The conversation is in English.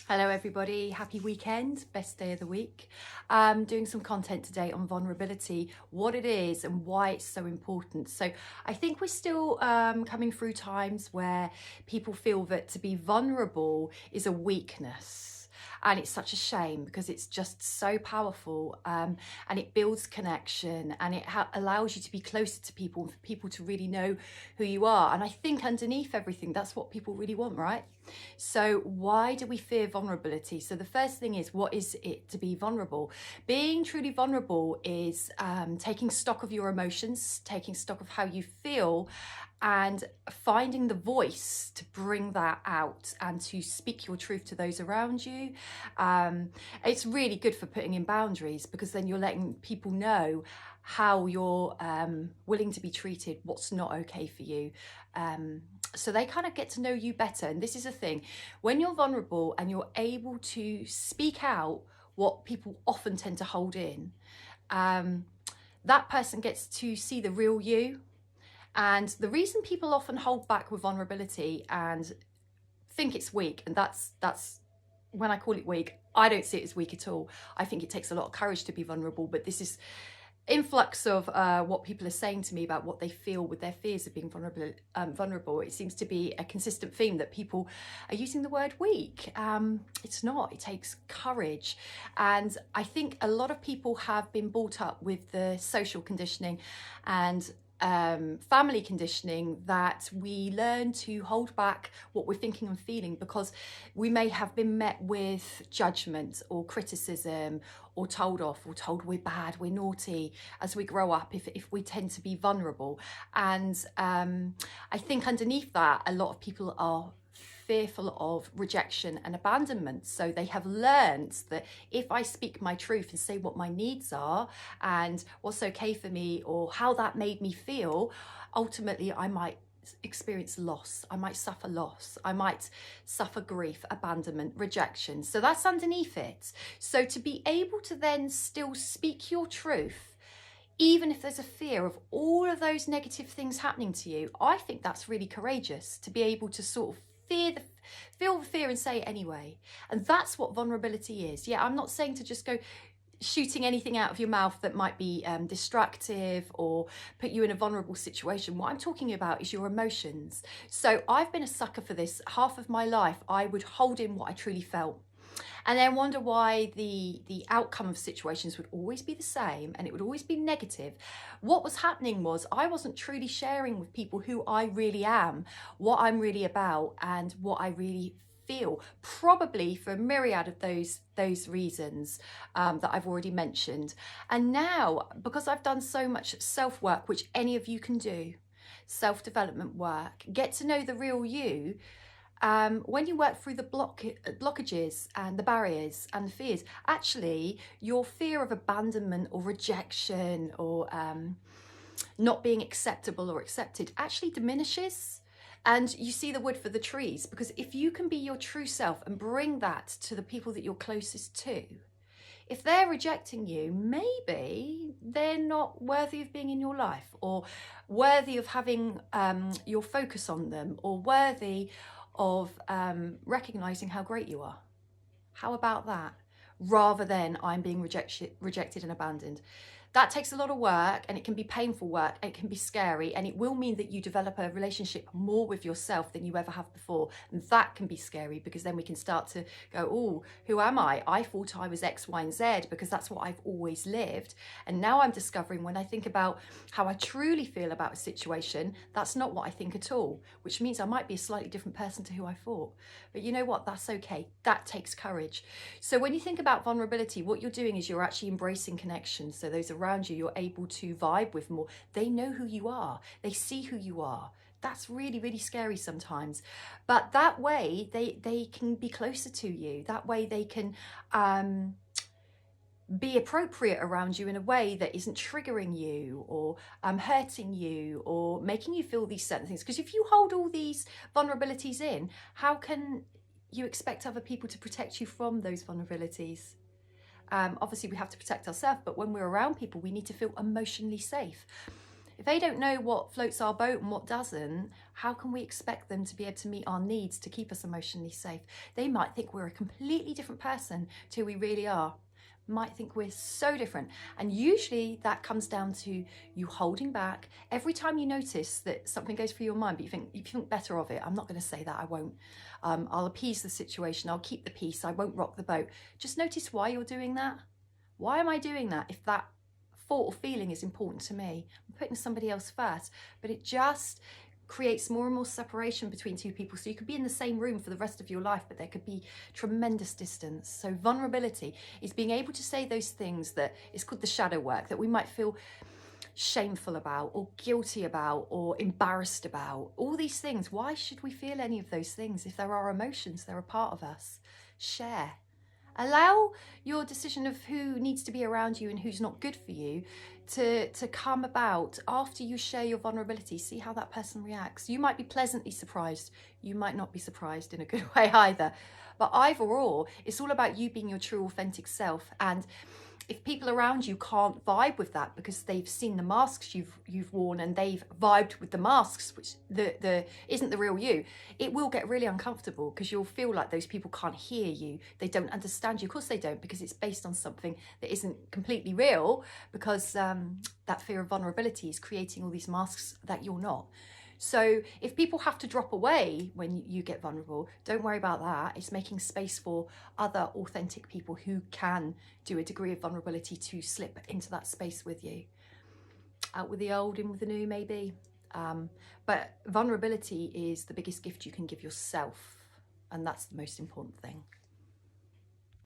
Hello everybody, happy weekend, best day of the week. Doing some content today on vulnerability, what it is and why it's so important. So I think we're still coming through times where people feel that to be vulnerable is a weakness. And it's such a shame because it's just so powerful, and it builds connection, and it allows you to be closer to people and for people to really know who you are. And I think underneath everything, that's what people really want, right? So why do we fear vulnerability? So the first thing is, what is it to be vulnerable? Being truly vulnerable is taking stock of your emotions, taking stock of how you feel, and finding the voice to bring that out and to speak your truth to those around you. It's really good for putting in boundaries, because then you're letting people know how you're willing to be treated, what's not okay for you. So they kind of get to know you better. And this is a thing, when you're vulnerable and you're able to speak out what people often tend to hold in, that person gets to see the real you. And the reason people often hold back with vulnerability and think it's weak, and that's when I call it weak, I don't see it as weak at all. I think it takes a lot of courage to be vulnerable, but this is influx of what people are saying to me about what they feel with their fears of being vulnerable. It seems to be a consistent theme that people are using the word weak. It's not. It takes courage. And I think a lot of people have been brought up with the social conditioning and family conditioning that we learn to hold back what we're thinking and feeling, because we may have been met with judgment or criticism, or told off, or told we're bad, we're naughty as we grow up if we tend to be vulnerable. And I think underneath that, a lot of people are fearful of rejection and abandonment. So they have learned that if I speak my truth and say what my needs are and what's okay for me, or how that made me feel, ultimately I might experience loss, I might suffer loss, I might suffer grief, abandonment, rejection. So that's underneath it. So to be able to then still speak your truth, even if there's a fear of all of those negative things happening to you, I think that's really courageous, to be able to sort of feel the fear and say it anyway. And that's what vulnerability is. Yeah, I'm not saying to just go shooting anything out of your mouth that might be destructive or put you in a vulnerable situation. What I'm talking about is your emotions. So I've been a sucker for this. Half of my life I would hold in what I truly felt, and then wonder why the outcome of situations would always be the same and it would always be negative. What was happening was I wasn't truly sharing with people who I really am, what I'm really about, and what I really feel, probably for a myriad of those reasons that I've already mentioned. And now, because I've done so much self-work, which any of you can do, self-development work, get to know the real you. When you work through the blockages and the barriers and the fears, actually your fear of abandonment or rejection or not being acceptable or accepted actually diminishes. And you see the wood for the trees, because if you can be your true self and bring that to the people that you're closest to, if they're rejecting you, maybe they're not worthy of being in your life, or worthy of having your focus on them, or worthy of recognizing how great you are. How about that? Rather than I'm being rejected and abandoned. That takes a lot of work, and it can be painful work, and it can be scary, and it will mean that you develop a relationship more with yourself than you ever have before. And that can be scary, because then we can start to go, oh, who am I? I thought I was X, Y, and Z because that's what I've always lived. And now I'm discovering, when I think about how I truly feel about a situation, that's not what I think at all, which means I might be a slightly different person to who I thought. But you know what? That's okay. That takes courage. So when you think about vulnerability, what you're doing is you're actually embracing connection. So those around you, you're able to vibe with more. They know who you are. They see who you are. That's really, really scary sometimes. But that way, they can be closer to you. That way they can be appropriate around you in a way that isn't triggering you or hurting you or making you feel these certain things. Because if you hold all these vulnerabilities in, how can you expect other people to protect you from those vulnerabilities? Obviously we have to protect ourselves, but when we're around people, we need to feel emotionally safe. If they don't know what floats our boat and what doesn't, how can we expect them to be able to meet our needs to keep us emotionally safe? They might think we're a completely different person to who we really are. Might think we're so different. And usually that comes down to you holding back. Every time you notice that something goes through your mind, but you think better of it. I'm not going to say that, I won't. I'll appease the situation. I'll keep the peace. I won't rock the boat. Just notice why you're doing that. Why am I doing that if that thought or feeling is important to me? I'm putting somebody else first, but it just creates more and more separation between two people. So you could be in the same room for the rest of your life, but there could be tremendous distance. So vulnerability is being able to say those things that is called the shadow work, that we might feel shameful about or guilty about or embarrassed about. All these things. Why should we feel any of those things? If there are emotions, they're a part of us. Share. Allow your decision of who needs to be around you and who's not good for you to come about after you share your vulnerability. See how that person reacts. You might be pleasantly surprised. You might not be surprised in a good way either. But either or, it's all about you being your true authentic self. And if people around you can't vibe with that because they've seen the masks you've worn and they've vibed with the masks, which the isn't the real you, it will get really uncomfortable because you'll feel like those people can't hear you. They don't understand you. Of course they don't, because it's based on something that isn't completely real, because that fear of vulnerability is creating all these masks that you're not. So if people have to drop away when you get vulnerable, don't worry about that. It's making space for other authentic people who can do a degree of vulnerability to slip into that space with you. Out with the old, in with the new, maybe. But vulnerability is the biggest gift you can give yourself. And that's the most important thing.